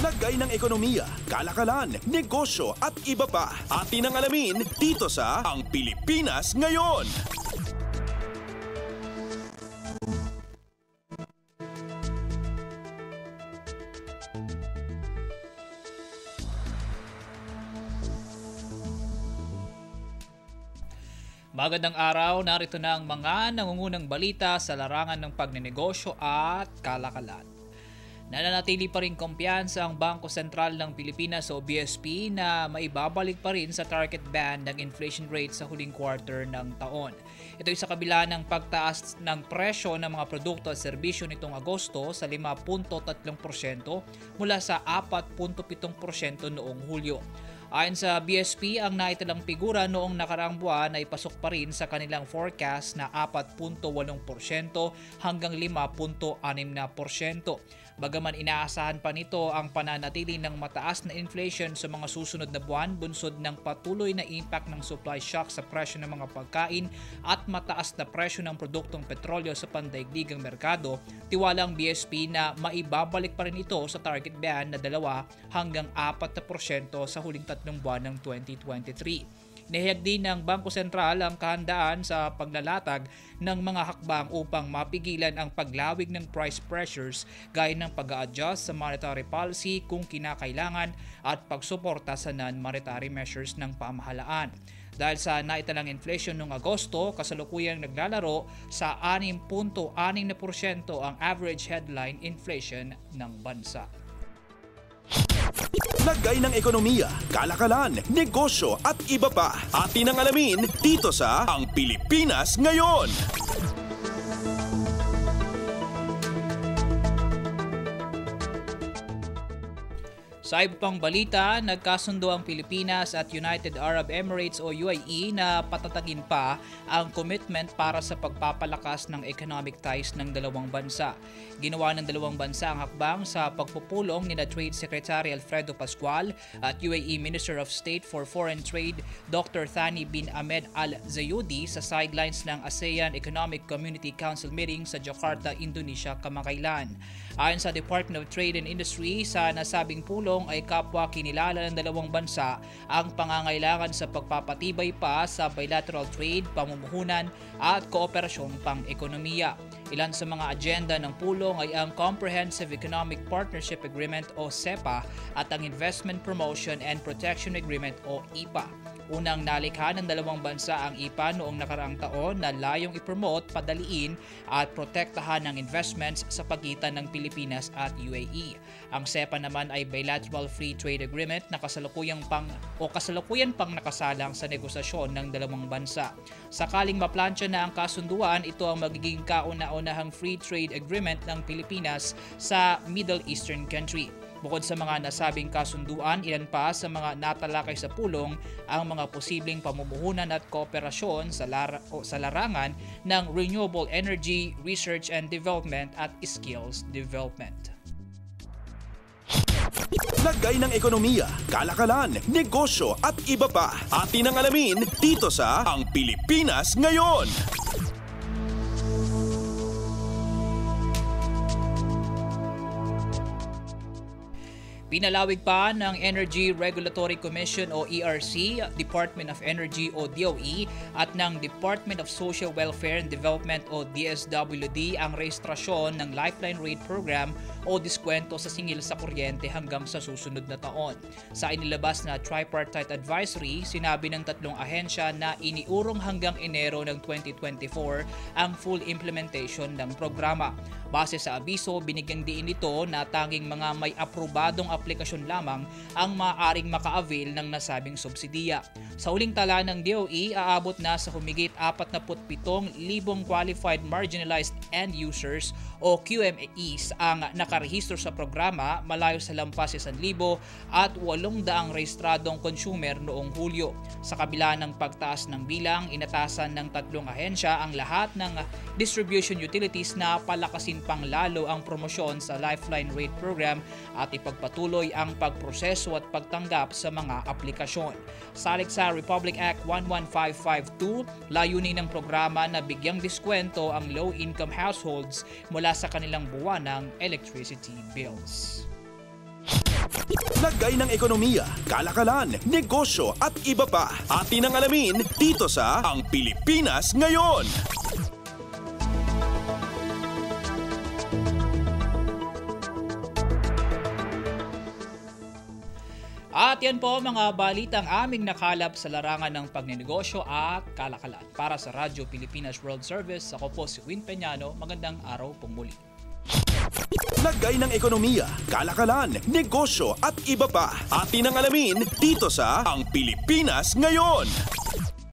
Lagay ng ekonomiya, kalakalan, negosyo at iba pa. Atin ang alamin dito sa Ang Pilipinas Ngayon. Magandang araw, narito na ang mga nangungunang balita sa larangan ng pagnenegosyo at kalakalan. Nananatili pa rin kumpiyansa ang Bangko Sentral ng Pilipinas o BSP na maibabalik pa rin sa target band ng inflation rate sa huling quarter ng taon. Ito ay sa kabila ng pagtaas ng presyo ng mga produkto at serbisyo nitong Agosto sa 5.3% mula sa 4.7% noong Hulyo. Ayon sa BSP, ang naitalang figura noong nakaraang buwan ay pasok pa rin sa kanilang forecast na 4.8% hanggang 5.6%. Bagaman inaasahan pa nito ang pananatili ng mataas na inflation sa mga susunod na buwan, bunsod ng patuloy na impact ng supply shock sa presyo ng mga pagkain at mataas na presyo ng produktong petrolyo sa pandaigdigang merkado, tiwala ang BSP na maibabalik pa rin ito sa target band na 2 hanggang 4% sa huling 3 buwan ng 2023. Nahayag din ng Bangko Sentral ang kahandaan sa paglalatag ng mga hakbang upang mapigilan ang paglawig ng price pressures gaya ng pag-a-adjust sa monetary policy kung kinakailangan at pagsuporta sa non-monetary measures ng pamahalaan. Dahil sa naitalang inflation noong Agosto, kasalukuyang naglalaro sa 6.6% ang average headline inflation ng bansa. Lagay ng ekonomiya, kalakalan, negosyo at iba pa. Atin ang alamin dito sa Ang Pilipinas Ngayon. Sa iba pang balita, nagkasundo ang Pilipinas at United Arab Emirates o UAE na patatagin pa ang commitment para sa pagpapalakas ng economic ties ng dalawang bansa. Ginawa ng dalawang bansa ang hakbang sa pagpupulong ni Trade Secretary Alfredo Pascual at UAE Minister of State for Foreign Trade Dr. Thani bin Ahmed Al Zayudi sa sidelines ng ASEAN Economic Community Council meeting sa Jakarta, Indonesia kamakailan. Ayon sa Department of Trade and Industry, sa nasabing pulong ay kapwa kinilala ng dalawang bansa ang pangangailangan sa pagpapatibay pa sa bilateral trade, pamumuhunan at kooperasyong pang-ekonomiya. Ilan sa mga agenda ng pulong ay ang Comprehensive Economic Partnership Agreement o CEPA at ang Investment Promotion and Protection Agreement o IPA. Unang nalikha ng dalawang bansa ang IPA noong nakaraang taon na layong ipromote, padaliin at protektahan ng investments sa pagitan ng Pilipinas at UAE. Ang CEPA naman ay bilateral free trade agreement na kasalukuyan pang nakasalang sa negosasyon ng dalawang bansa. Sakaling maplansya na ang kasunduan, ito ang magiging kauna-unahang free trade agreement ng Pilipinas sa Middle Eastern country. Bukod sa mga nasabing kasunduan, ilan pa sa mga natalakay sa pulong ang mga posibleng pamumuhunan at kooperasyon sa larangan ng renewable energy, research and development at skills development. Lagay ng ekonomiya, kalakalan, negosyo at iba pa. Atin ang alamin dito sa Ang Pilipinas Ngayon. Pinalawig pa ng Energy Regulatory Commission o ERC, Department of Energy o DOE at ng Department of Social Welfare and Development o DSWD ang rehistrasyon ng Lifeline Rate Program o diskwento sa singil sa kuryente hanggang sa susunod na taon. Sa inilabas na Tripartite Advisory, sinabi ng tatlong ahensya na iniurong hanggang Enero ng 2024 ang full implementation ng programa. Base sa abiso, binigyang diin nito na tanging mga may aprobadong aplikasyon lamang ang maaaring maka-avail ng nasabing subsidiya. Sa huling tala ng DOE, aabot na sa humigit 47,000 qualified marginalized end users o QMEs ang nakarehistro sa programa, malayo sa lampas 1,000 at 800 rehistradong consumer noong Hulyo. Sa kabila ng pagtaas ng bilang, inatasan ng tatlong ahensya ang lahat ng distribution utilities na palakasin pang lalo ang promosyon sa Lifeline Rate Program at ipagpatuloy ang pagproseso at pagtanggap sa mga aplikasyon. Salig sa Republic Act 11552, layunin ng programa na bigyang diskwento ang low-income households mula sa kanilang buwanang electricity bills. Lagay ng ekonomiya, kalakalan, negosyo at iba pa. Atin ang alamin dito sa Ang Pilipinas Ngayon. At yan po mga balitang aming nakalap sa larangan ng pagnenegosyo at kalakalan. Para sa Radyo Pilipinas World Service, ako po si Win Peñano. Magandang araw pong muli. Lagay ng ekonomiya, kalakalan, negosyo at iba pa. Atin ang alamin dito sa Ang Pilipinas Ngayon.